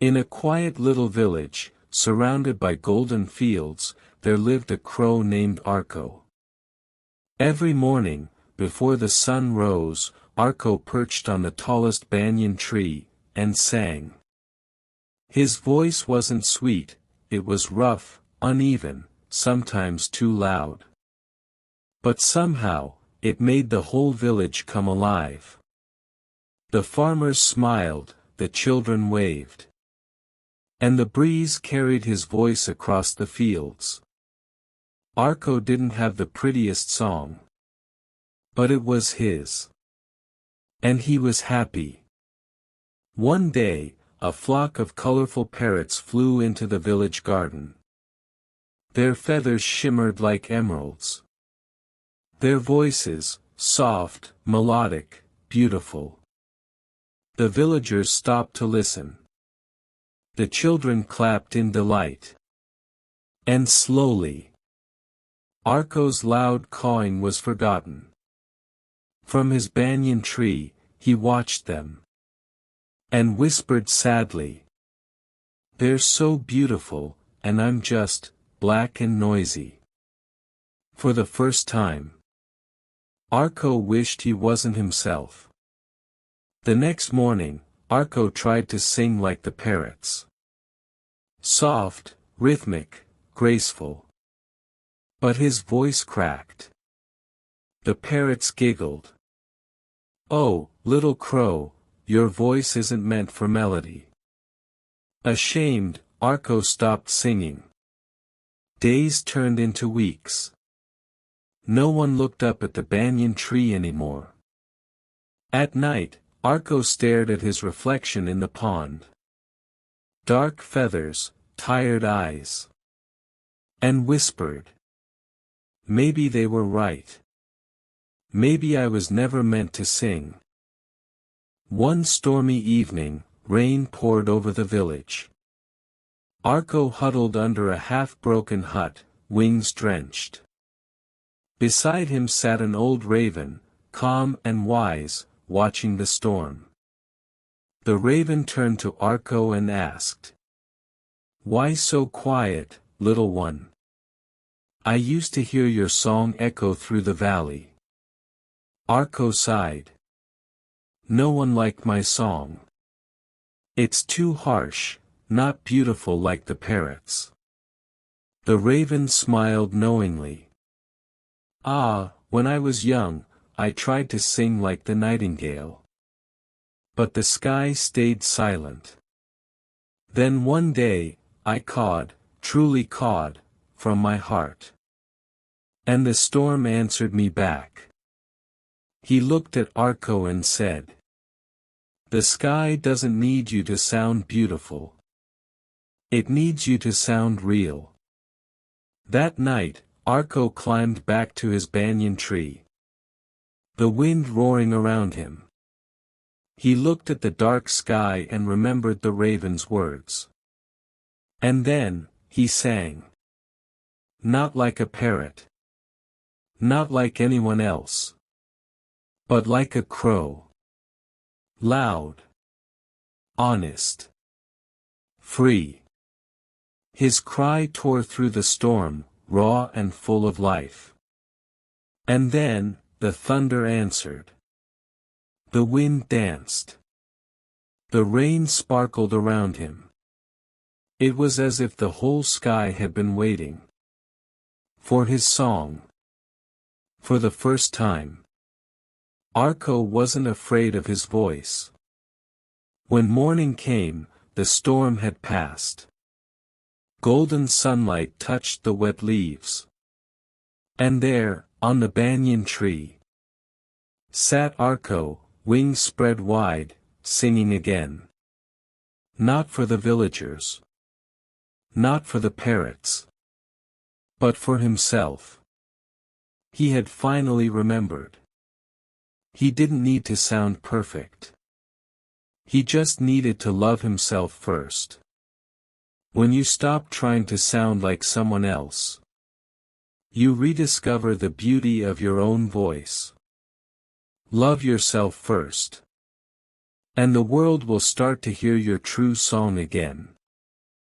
In a quiet little village, surrounded by golden fields, there lived a crow named Arko. Every morning, before the sun rose, Arko perched on the tallest banyan tree, and sang. His voice wasn't sweet, it was rough, uneven, sometimes too loud. But somehow, it made the whole village come alive. The farmers smiled, the children waved. And the breeze carried his voice across the fields. Arko didn't have the prettiest song. But it was his. And he was happy. One day, a flock of colorful parrots flew into the village garden. Their feathers shimmered like emeralds. Their voices, soft, melodic, beautiful. The villagers stopped to listen. The children clapped in delight. And slowly, Arko's loud cawing was forgotten. From his banyan tree, he watched them. And whispered sadly. They're so beautiful, and I'm just, black and noisy. For the first time, Arko wished he wasn't himself. The next morning, Arko tried to sing like the parrots. Soft, rhythmic, graceful. But his voice cracked. The parrots giggled. Oh, little crow, your voice isn't meant for melody. Ashamed, Arko stopped singing. Days turned into weeks. No one looked up at the banyan tree anymore. At night, Arko stared at his reflection in the pond. Dark feathers, tired eyes. And whispered. Maybe they were right. Maybe I was never meant to sing. One stormy evening, rain poured over the village. Arko huddled under a half-broken hut, wings drenched. Beside him sat an old raven, calm and wise, watching the storm. The raven turned to Arko and asked. Why so quiet, little one? I used to hear your song echo through the valley. Arko sighed. No one liked my song. It's too harsh, not beautiful like the parrots. The raven smiled knowingly. Ah, when I was young, I tried to sing like the nightingale. But the sky stayed silent. Then one day, I cawed, truly cawed, from my heart. And the storm answered me back. He looked at Arko and said. The sky doesn't need you to sound beautiful. It needs you to sound real. That night, Arko climbed back to his banyan tree. The wind roaring around him. He looked at the dark sky and remembered the raven's words. And then, he sang. Not like a parrot. Not like anyone else. But like a crow. Loud. Honest. Free. His cry tore through the storm, raw and full of life. And then, the thunder answered. The wind danced. The rain sparkled around him. It was as if the whole sky had been waiting. For his song. For the first time. Arko wasn't afraid of his voice. When morning came, the storm had passed. Golden sunlight touched the wet leaves. And there, on the banyan tree, sat Arko, wings spread wide, singing again. Not for the villagers. Not for the parrots. But for himself. He had finally remembered. He didn't need to sound perfect. He just needed to love himself first. When you stop trying to sound like someone else, you rediscover the beauty of your own voice. Love yourself first. And the world will start to hear your true song again.